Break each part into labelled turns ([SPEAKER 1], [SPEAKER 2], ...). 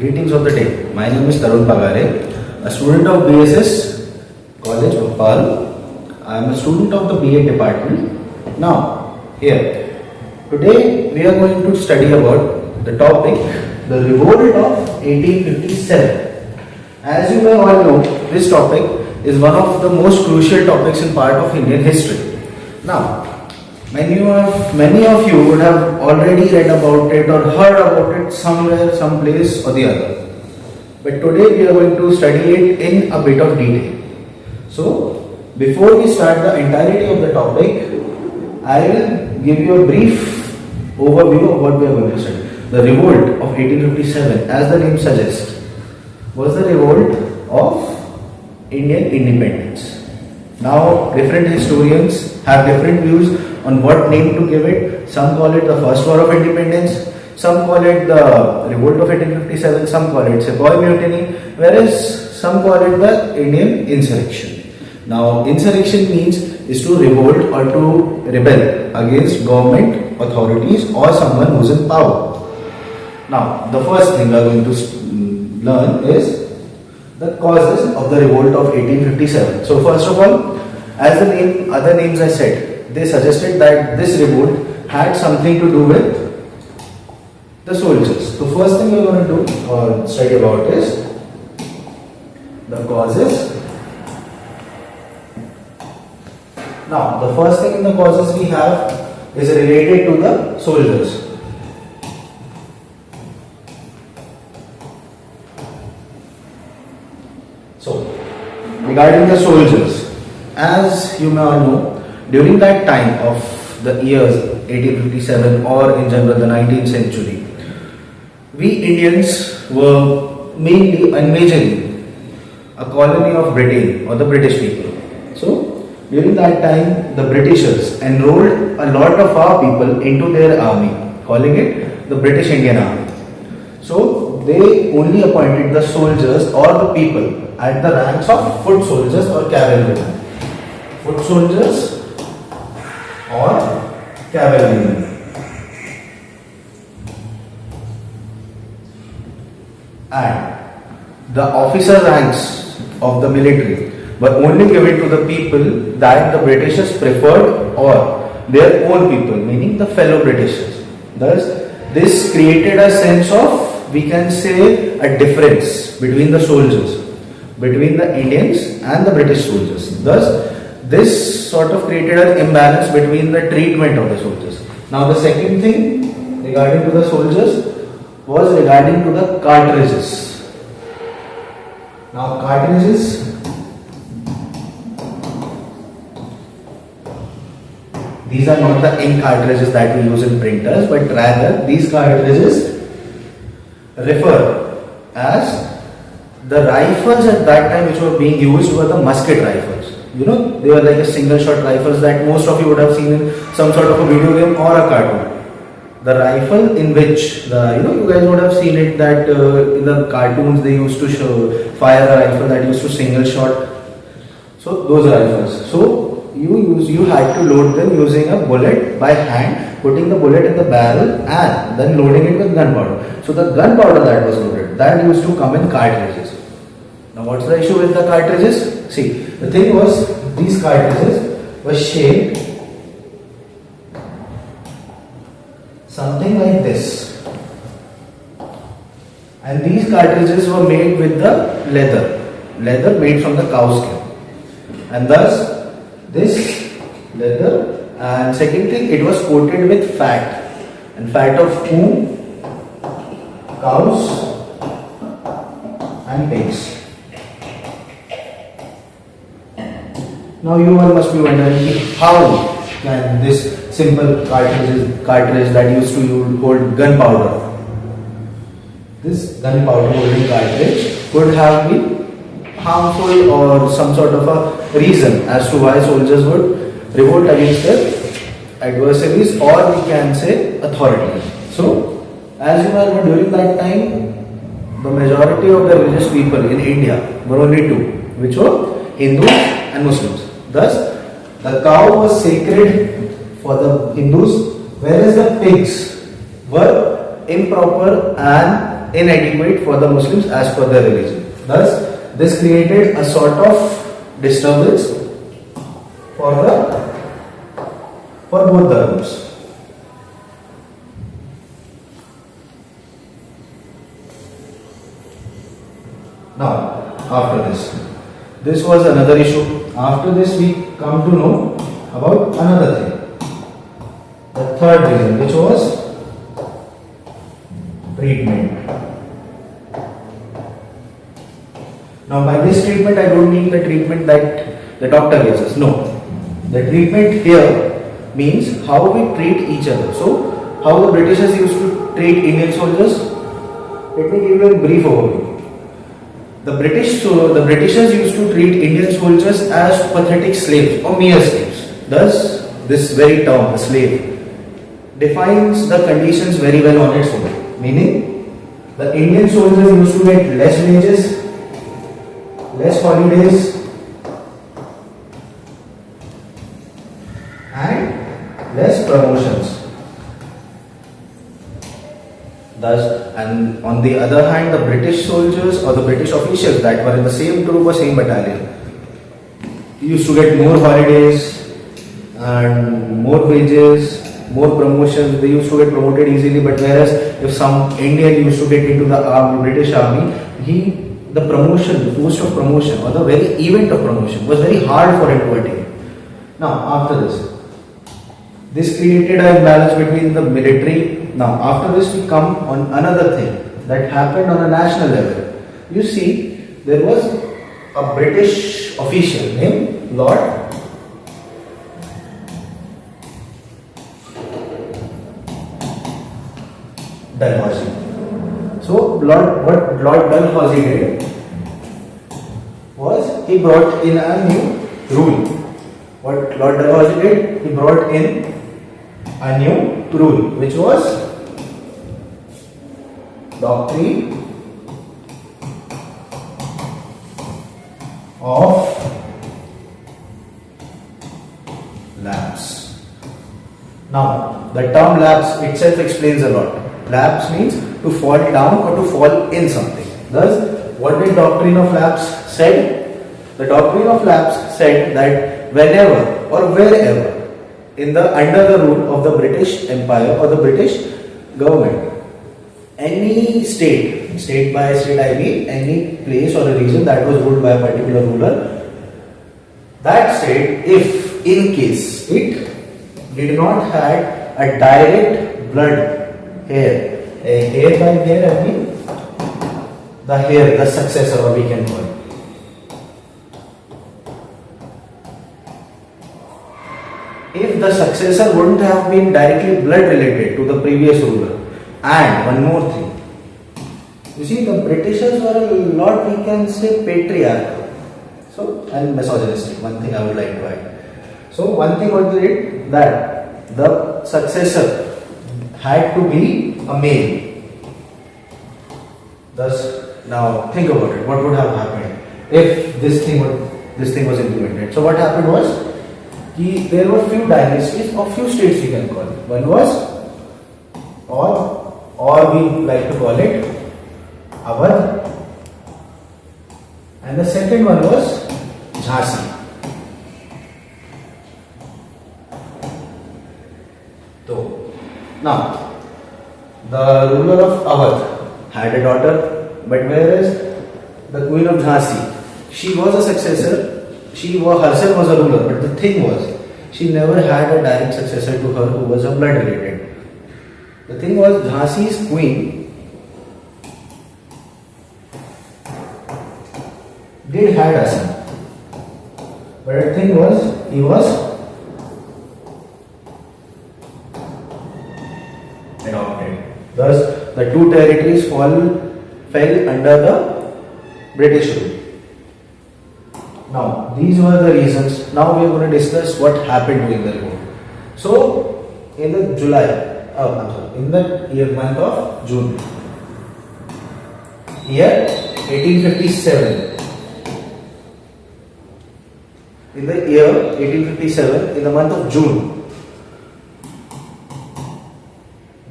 [SPEAKER 1] Greetings of the day. My name is Tarun Pagare, a student of Bsss College, Bhopal. I am a student of the BA department. Now, here, today we are going to study about the topic, the Revolt of 1857. As you may all know, this topic is one of the most crucial topics in part of Indian history. Now, many of you would have already read about it or heard about it somewhere, someplace or the other. But today we are going to study it in a bit of detail. So, before we start the entirety of the topic, I will give you a brief overview of what we are going to study. The Revolt of 1857, as the name suggests, was the revolt of Indian independence. Now, different historians have different views on what name to give it. Some call it the First War of Independence, some call it the Revolt of 1857, some call it Sepoy Mutiny, whereas some call it the Indian Insurrection. Now, insurrection means is to revolt or to rebel against government authorities or someone who's in power. Now, the first thing we are going to learn is the causes of the revolt of 1857. So, first of all, as the other names I said, they suggested that this revolt had something to do with the soldiers. So, first thing we are going to do or study about is the causes. Now, the first thing in the causes we have is related to the soldiers. So, regarding the soldiers, as you may all know, during that time of the years 1857 or in general the 19th century, we Indians were mainly and majorly a colony of Britain or the British people. So, during that time, the Britishers enrolled a lot of our people into their army, calling it the British Indian Army. So, they only appointed the soldiers or the people at the ranks of foot soldiers or cavalrymen. Foot soldiers or cavalrymen. And the officer ranks of the military were only given to the people that the Britishers preferred or their own people, meaning the fellow Britishers. Thus, this created a sense of, we can say, a difference between the soldiers, between the Indians and the British soldiers. Thus, this sort of created an imbalance between the treatment of the soldiers. Now, the second thing regarding to the soldiers was regarding to the cartridges. Now, cartridges, these are not the ink cartridges that we use in printers, but rather these cartridges refer as the rifles at that time which were being used were the musket rifles. You know, they were like a single shot rifles that most of you would have seen in some sort of a video game or a cartoon. The rifle in which, you guys would have seen it that in the cartoons they used to fire a rifle that used to single shot. So, those rifles. So, you had to load them using a bullet by hand, putting the bullet in the barrel and then loading it with gunpowder. So, the gunpowder that was loaded, that used to come in cartridges. Now, what's the issue with the cartridges? See, the thing was, these cartridges were shaped something like this. And these cartridges were made with the leather made from the cow skin. And thus, this leather, and second thing, it was coated with fat. And fat of whom? Cows and pigs. Now you all must be wondering, how can this simple cartridge that used to hold gunpowder, this gunpowder holding cartridge could have been harmful or some sort of a reason as to why soldiers would revolt against their adversaries or we can say authorities. So, as you know, during that time, the majority of the religious people in India were only two, which were Hindus and Muslims. Thus, the cow was sacred for the Hindus, whereas the pigs were improper and inadequate for the Muslims as per their religion. Thus, this created a sort of disturbance for both dharmas. Now, after this was another issue. After this, we come to know about another thing. The third reason, which was treatment. Now, by this treatment, I don't mean the treatment that the doctor gives us. No, the treatment here means how we treat each other. So, how the Britishers used to treat Indian soldiers. Let me give you a brief overview. The Britishers used to treat Indian soldiers as pathetic slaves or mere slaves. Thus, this very term, a slave, defines the conditions very well on its own. Meaning, the Indian soldiers used to get less wages, less holidays, and less promotions. Thus, and on the other hand, the British soldiers or the British officials that were in the same troop or same battalion used to get more holidays and more wages, more promotions. They used to get promoted easily. But whereas if some Indian used to get into the British army, the promotion, the post of promotion or the very event of promotion was very hard for him to attain. Now, after this created an imbalance between the military. Now, after this, we come on another thing that happened on a national level. You see, there was a British official named Lord Dalhousie. So, what Lord Dalhousie did was he brought in a new rule. What Lord Dalhousie did, he brought in a new rule, which was doctrine of lapse. Now, the term lapse itself explains a lot. Lapse means to fall down or to fall in something. Thus, what did doctrine of lapse said? The doctrine of lapse said that whenever or wherever under the rule of the British Empire or the British government, any state by state I mean any place or a region that was ruled by a particular ruler, that state, if in case it did not have a direct blood heir, a heir by heir I mean the heir, the successor, or we can call it. If the successor wouldn't have been directly blood related to the previous ruler. And one more thing, you see, the Britishers were a lot, we can say, patriarchal, and misogynistic. One thing I would like to add. So one thing what they did, that the successor had to be a male. Thus, now think about it. What would have happened if this thing was implemented? So what happened was, there were few dynasties or few states we can call it. One was, or we like to call it Awadh, and the second one was Jhansi. So, now, the ruler of Awadh had a daughter, but whereas the queen of Jhansi, she was a successor. She herself was a ruler, but the thing was, she never had a direct successor to her who was a blood related. The thing was, Jhansi's queen did had a son, but the thing was, he was adopted. Thus, the two territories fell under the British rule. Now, these were the reasons. Now we are going to discuss what happened during the revolt. So, in the month of June, year 1857. In the year 1857, in the month of June,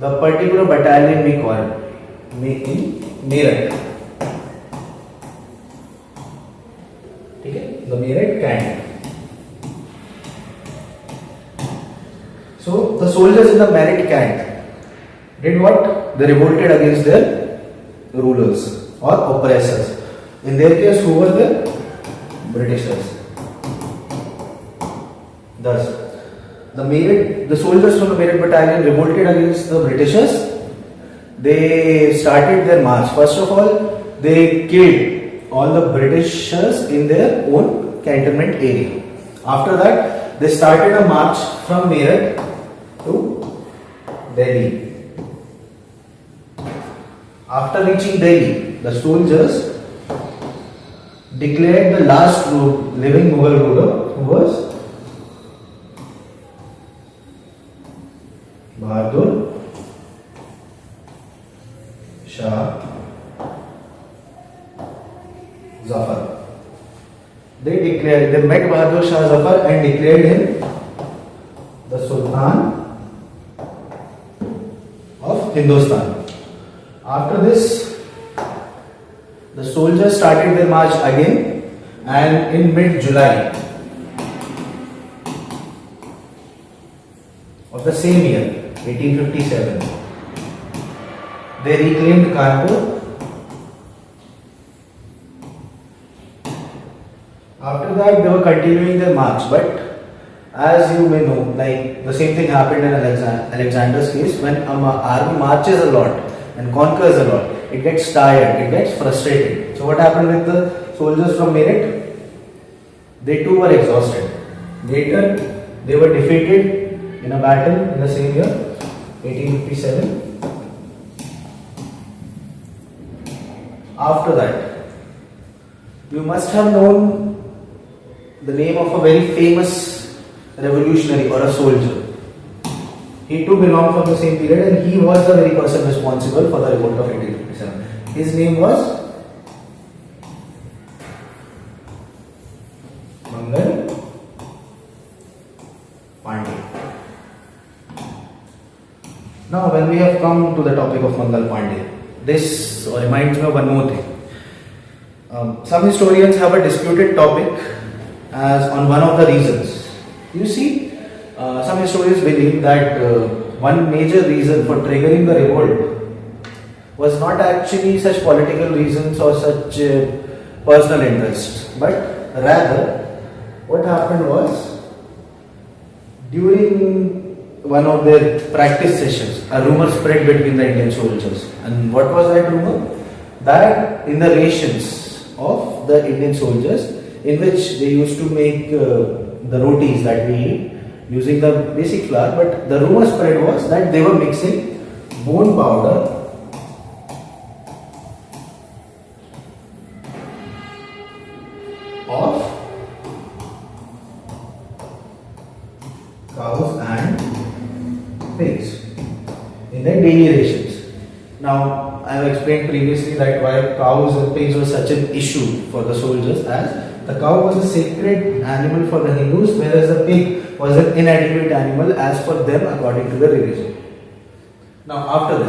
[SPEAKER 1] the particular battalion we call in Meerut. Okay, the Meerut camp. So the soldiers in the Meerut camp did what? They revolted against their rulers or oppressors. In their case, who were the Britishers? Thus, the soldiers from the Meerut battalion revolted against the Britishers. They started their march. First of all, they killed all the Britishers in their own cantonment area. After that, they started a march from Meerut to Delhi. After reaching Delhi, the soldiers declared the last living Mughal ruler, who was Bahadur Shah Zafar. They met Bahadur Shah Zafar and declared him the Sultan of Hindustan. After this, the soldiers started their march again, and in mid-July of the same year, 1857, they reclaimed Kanpur. After that, they were continuing their march, but as you may know, like the same thing happened in Alexander's case. When an army marches a lot and conquers a lot, it gets tired, it gets frustrated. So what happened with the soldiers from Meerut? They too were exhausted. Later, they were defeated in a battle in the same year, 1857. After that, you must have known the name of a very famous revolutionary or a soldier. He too belonged from the same period, and he was the very person responsible for the revolt of 1857. His name was Mangal Pandey. Now, when we have come to the topic of Mangal Pandey, this reminds me of one more thing. Some historians have a disputed topic as on one of the reasons. You see, some historians believe that one major reason for triggering the revolt was not actually such political reasons or such personal interests, but rather what happened was, during one of their practice sessions, a rumor spread between the Indian soldiers. And what was that rumor? That in the rations of the Indian soldiers, in which they used to make the rotis that we eat using the basic flour, but the rumor spread was that they were mixing bone powder of cows and pigs in their daily rations. Now, I have explained previously that why cows and pigs were such an issue for the soldiers, as the cow was a sacred animal for the Hindus, whereas the pig was an inadequate animal as for them according to the religion. Now, after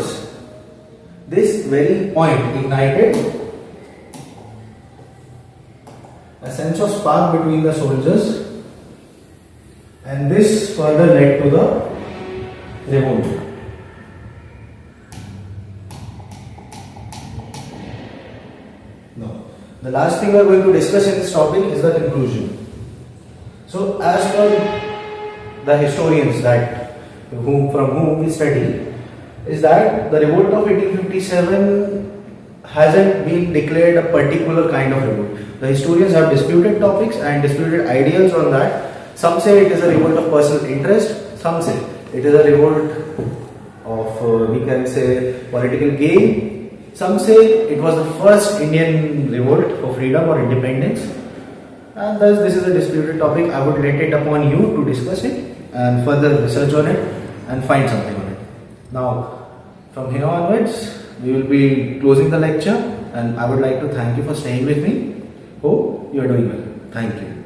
[SPEAKER 1] this very point ignited a sense of spark between the soldiers, and this further led to the revolt. Now, the last thing we are going to discuss in this topic is the conclusion. So, as per the historians from whom we study, is that the revolt of 1857 hasn't been declared a particular kind of revolt. The historians have disputed topics and disputed ideas on that. Some say it is a revolt of personal interest, some say it is a revolt of, we can say, political gain. Some say it was the first Indian revolt for freedom or independence. And thus this is a disputed topic. I would let it upon you to discuss it and further research on it and find something on it. Now, from here onwards, we will be closing the lecture, and I would like to thank you for staying with me. Hope you are doing well. Thank you.